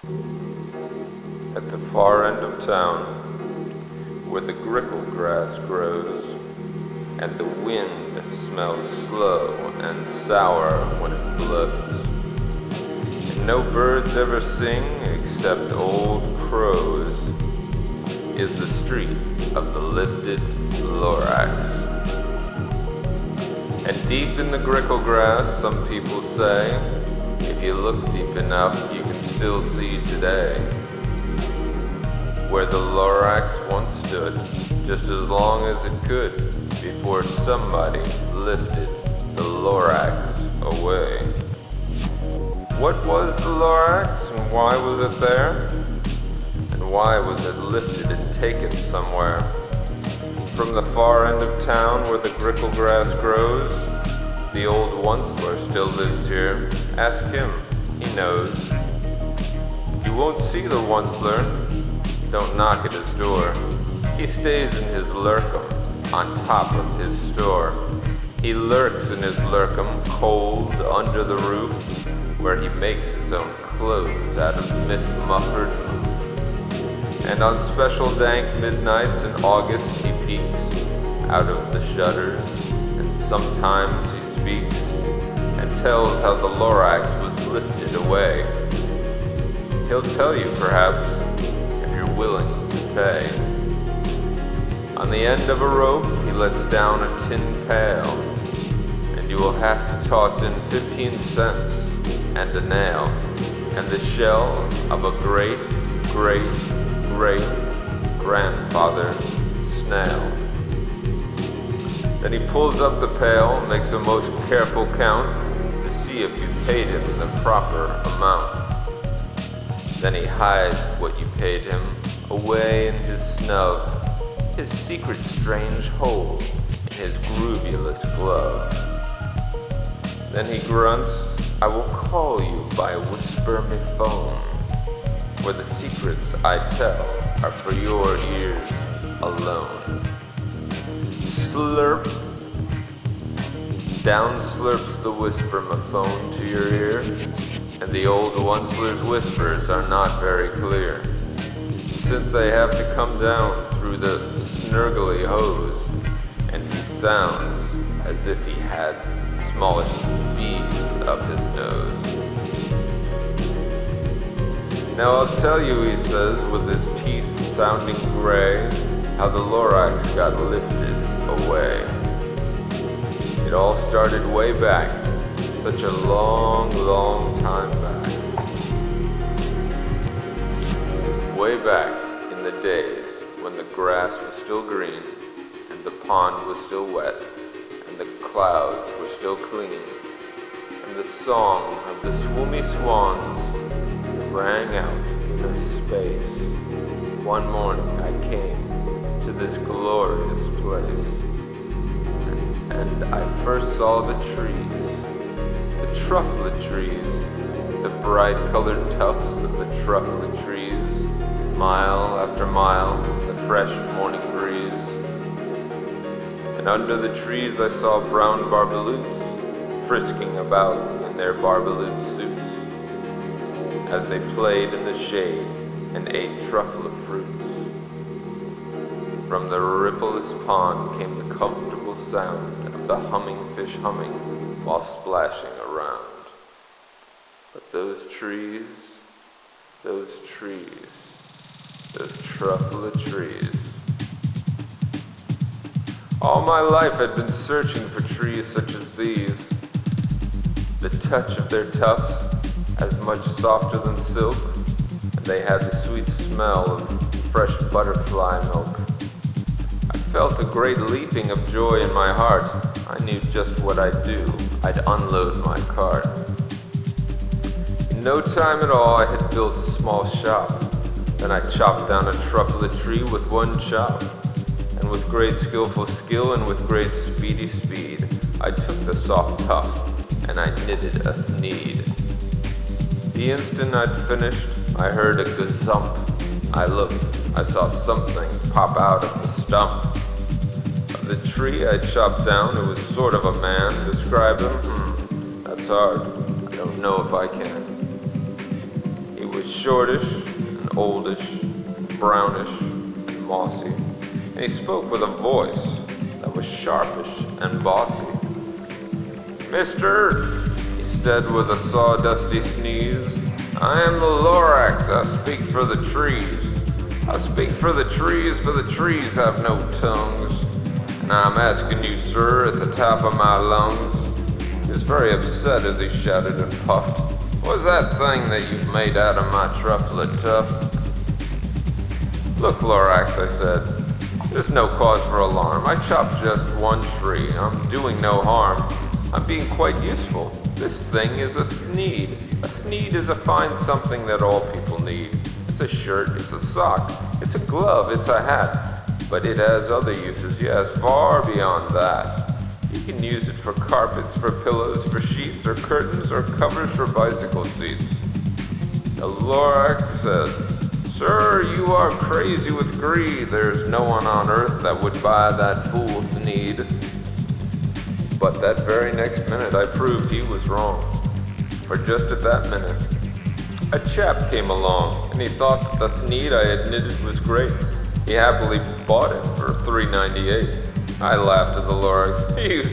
At the far end of town, where the grickle grass grows, and the wind smells slow and sour when it blows, and no birds ever sing except old crows, is the street of the lifted Lorax. And deep in the grickle grass, some people say, if you look deep enough, you can still see today, where the Lorax once stood, just as long as it could, before somebody lifted the Lorax away. What was the Lorax, and why was it there? And why was it lifted and taken somewhere? From the far end of town where the grickle grass grows, the old Onceler still lives here. Ask him, he knows. You won't see the Onceler. Don't knock at his door. He stays in his lurkum, on top of his store. He lurks in his lurkum, cold under the roof, where he makes his own clothes out of mist-muffered hoof. And on special dank midnights in August he peeks out of the shutters, and sometimes he speaks and tells how the Lorax was lifted away. He'll tell you, perhaps, willing to pay. On the end of a rope, he lets down a tin pail, and you will have to toss in 15 cents and a nail, and the shell of a great, great, great grandfather snail. Then he pulls up the pail, makes a most careful count to see if you paid him the proper amount. Then he hides what you paid him away in his snub, his secret strange hole in his groovulous glove. Then he grunts, I will call you by whisper me phone, where the secrets I tell are for your ears alone. Slurp. Down slurps the whisper-ma-phone to your ear, and the old Onceler's whispers are not very clear, since they have to come down through the snurgly hose, and he sounds as if he had smallest bees up his nose. Now I'll tell you, he says, with his teeth sounding gray, how the Lorax got lifted away. It all started way back, such a long, long time back. Way back in the days when the grass was still green, and the pond was still wet, and the clouds were still clean, and the song of the swoomy swans rang out into space. One morning I came to this glorious place, and I first saw the trees, the trufflet trees, the bright-colored tufts of the trufflet trees, mile after mile in the fresh morning breeze. And under the trees I saw brown barbaloots frisking about in their barbaloot suits, as they played in the shade and ate truffle fruits. From the rippleless pond came the comfortable sound of the humming fish humming while splashing around. But those trees, those truffle trees. All my life I'd been searching for trees such as these, the touch of their tufts as much softer than silk, and they had the sweet smell of fresh butterfly milk. I felt a great leaping of joy in my heart. I knew just what I'd do. I'd unload my cart. In no time at all, I had built a small shop. Then I chopped down a trufflet tree with one chop. And with great skillful skill and with great speedy speed, I took the soft tuft and I knitted a need. The instant I'd finished, I heard a gazump. I looked, I saw something pop out of the stump. Of the tree I chopped down, it was sort of a man. Describe him? That's hard. I don't know if I can. He was shortish and oldish, brownish and mossy, and he spoke with a voice that was sharpish and bossy. "Mister," he said with a sawdusty sneeze, "I am the Lorax, I speak for the trees. I speak for the trees have no tongues. And I'm asking you, sir, at the top of my lungs." He was very upset as he shouted and puffed. "What's that thing that you've made out of my truffle tuff?" "Look, Lorax," I said, "there's no cause for alarm. I chopped just one tree. I'm doing no harm. I'm being quite useful. This thing is a sneed. A sneed is a fine something that all people need. It's a shirt, it's a sock, it's a glove, it's a hat. But it has other uses, yes, far beyond that. You can use it for carpets, for pillows, for sheets, or curtains, or covers for bicycle seats." The Lorax said, "Sir, you are crazy with greed. There's no one on earth that would buy that fool's need." But that very next minute I proved he was wrong. For just at that minute, a chap came along, and he thought that the sneed I had knitted was great. He happily bought it for $3.98. I laughed at the Lorax. "You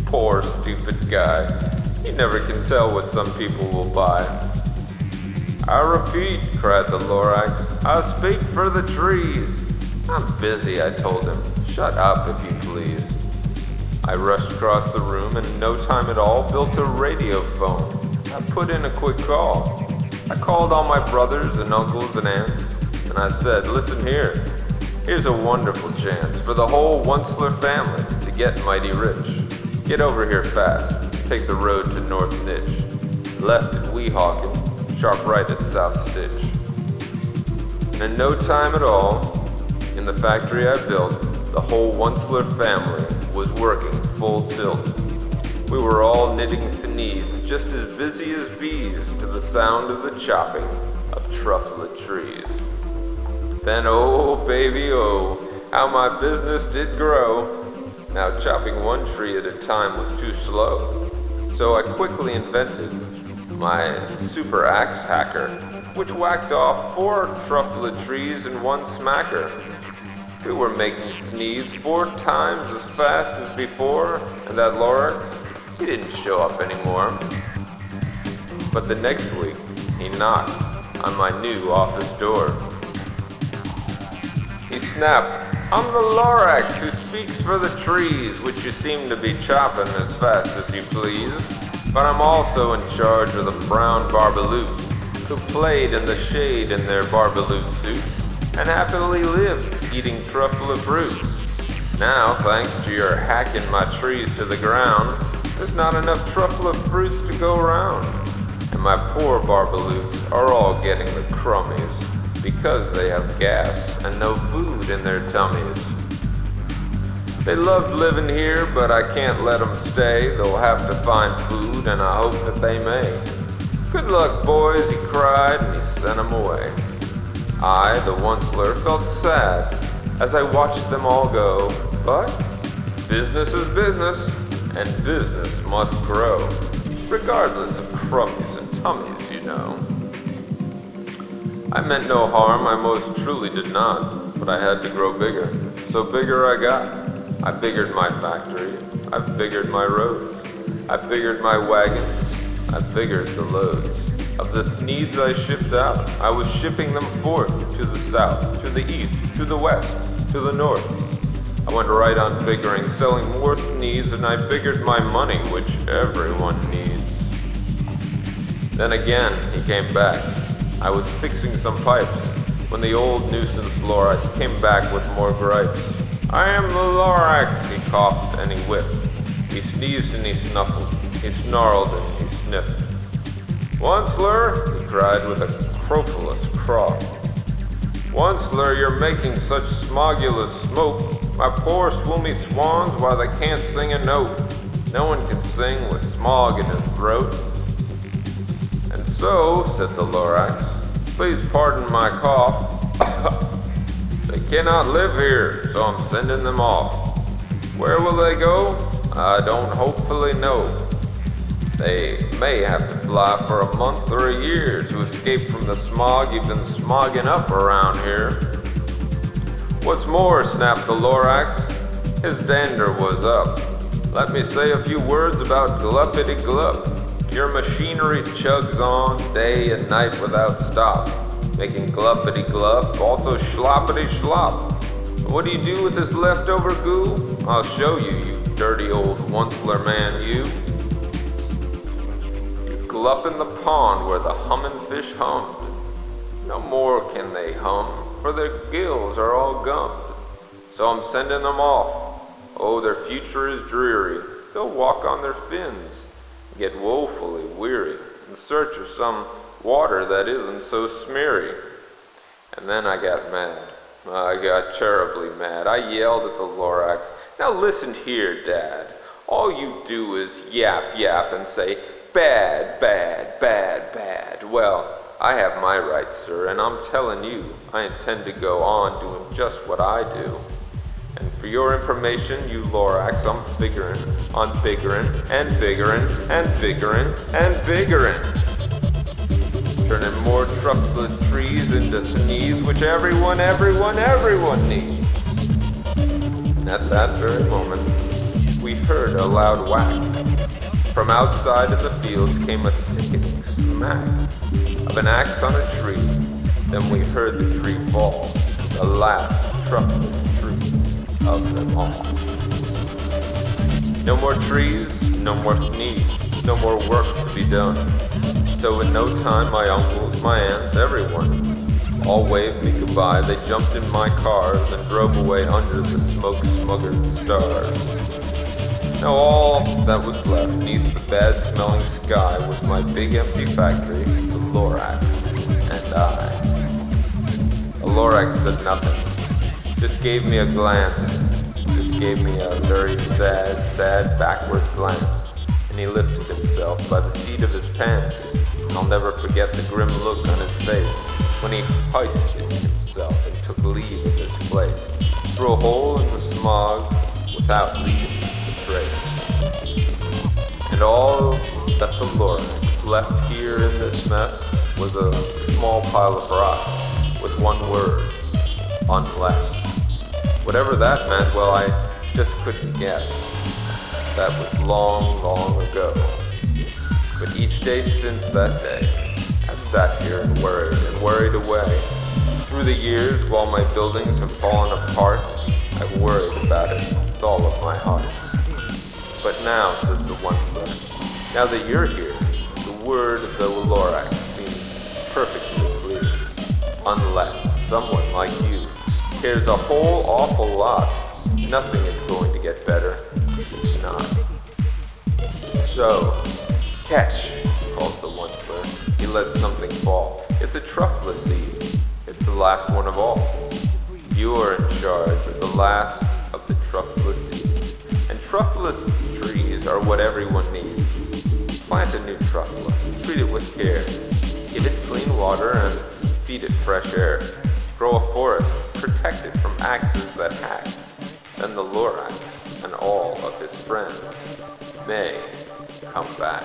poor stupid guy. You never can tell what some people will buy." "I repeat," cried the Lorax, "I speak for the trees." "I'm busy," I told him. "Shut up, if you please." I rushed across the room and in no time at all built a radio phone. I put in a quick call. I called all my brothers and uncles and aunts, and I said, "Listen here. Here's a wonderful chance for the whole Onceler family to get mighty rich. Get over here fast. Take the road to North Nitch. Left at Weehawken, sharp right at South Stitch." And in no time at all, in the factory I built, the whole Onceler family was working full tilt. We were all knitting needs, just as busy as bees, to the sound of the chopping of trufflet trees. Then, oh baby, oh, how my business did grow. Now chopping one tree at a time was too slow. So I quickly invented my super axe hacker, which whacked off 4 trufflet trees in one smacker. We were making sneeds 4 times as fast as before, and that Lorax, he didn't show up anymore. But the next week, he knocked on my new office door. He snapped, "I'm the Lorax who speaks for the trees, which you seem to be chopping as fast as you please. But I'm also in charge of the brown barbaloots, who played in the shade in their barbaloot suits, and happily lived eating truffle fruits. Now, thanks to your hacking my trees to the ground, there's not enough truffle fruits to go round. And my poor barbaloots are all getting the crummies, because they have gas and no food in their tummies. They loved living here, but I can't let them stay. They'll have to find food, and I hope that they may. Good luck, boys," he cried, and he sent them away. I, the Onceler, felt sad as I watched them all go, but business is business, and business must grow, regardless of crummies and tummies, you know. I meant no harm, I most truly did not, but I had to grow bigger, so bigger I got. I biggered my factory, I biggered my roads, I biggered my wagons, I biggered the loads. Of the sneeds I shipped out, I was shipping them forth to the south, to the east, to the west, to the north. I went right on biggering, selling more sneeds, and I biggered my money, which everyone needs. Then again, he came back. I was fixing some pipes, when the old nuisance Lorax came back with more gripes. "I am the Lorax," he coughed and he whipped. He sneezed and he snuffled, he snarled and he sniffed. "Onceler," he cried with a crofulous cough. "Onceler, you're making such smogulous smoke. My poor swoomy swans, why they can't sing a note. No one can sing with smog in his throat." "And so," said the Lorax, "please pardon my cough. They cannot live here, so I'm sending them off. Where will they go? I don't hopefully know. They may have to fly for a month or a year to escape from the smog you've been smogging up around here. What's more, snapped the Lorax, his dander was up. Let me say a few words about gluppity-glup. Your machinery chugs on day and night without stop, making gluppity-glup, also schloppity-schlop. What do you do with this leftover goo? I'll show you, you dirty old onceler man, you. You glup in the pond where the humming fish hummed. No more can they hum, for their gills are all gummed. So I'm sending them off. Oh, their future is dreary. They'll walk on their fins, get woefully weary, in search of some water that isn't so smeary. And then I got mad. I got terribly mad. I yelled at the Lorax, "Now listen here, Dad. All you do is yap and say, bad, bad, bad, bad. Well, I have my rights, sir, and I'm telling you, I intend to go on doing just what I do. And for your information, you Lorax, I'm figuring on biggering and biggering and biggering and biggering. Turning more trufflet trees into sneeze, which everyone needs." And at that very moment, we heard a loud whack. From outside of the fields came a sickening smack of an axe on a tree. Then we heard the tree fall, the last trufflet tree of them all. No more trees, no more sneeze, no more work to be done. So in no time, my uncles, my aunts, everyone, all waved me goodbye. They jumped in my cars and drove away under the smoke-smuggered stars. Now all that was left neath the bad-smelling sky was my big empty factory, the Lorax, and I. The Lorax said nothing, just gave me a glance, just gave me a very sad backward glance, and he lifted himself by the seat of his pants. I'll never forget the grim look on his face when he hoisted himself and took leave of this place, through a hole in the smog without leaving the trace. And all that the Lorax left here in this mess was a small pile of rock with one word, unless. Whatever that meant, well, I just couldn't guess. That was long ago. But each day since that day, I've sat here and worried away. Through the years, while my buildings have fallen apart, I've worried about it with all of my heart. But now, says the onceler, now that you're here, the word of the Lorax seems perfectly clear. Unless someone like you cares a whole awful lot, nothing is going to get better. It's not. So, catch, calls the onceler. He lets something fall. It's a truffle seed. It's the last one of all. You are in charge of the last of the truffle seeds. And truffle trees are what everyone needs. Plant a new truffle. Treat it with care. Give it clean water and feed it fresh air. Grow a forest. Protect it from axes that hack. Then the Lorax and all of his friends may come back.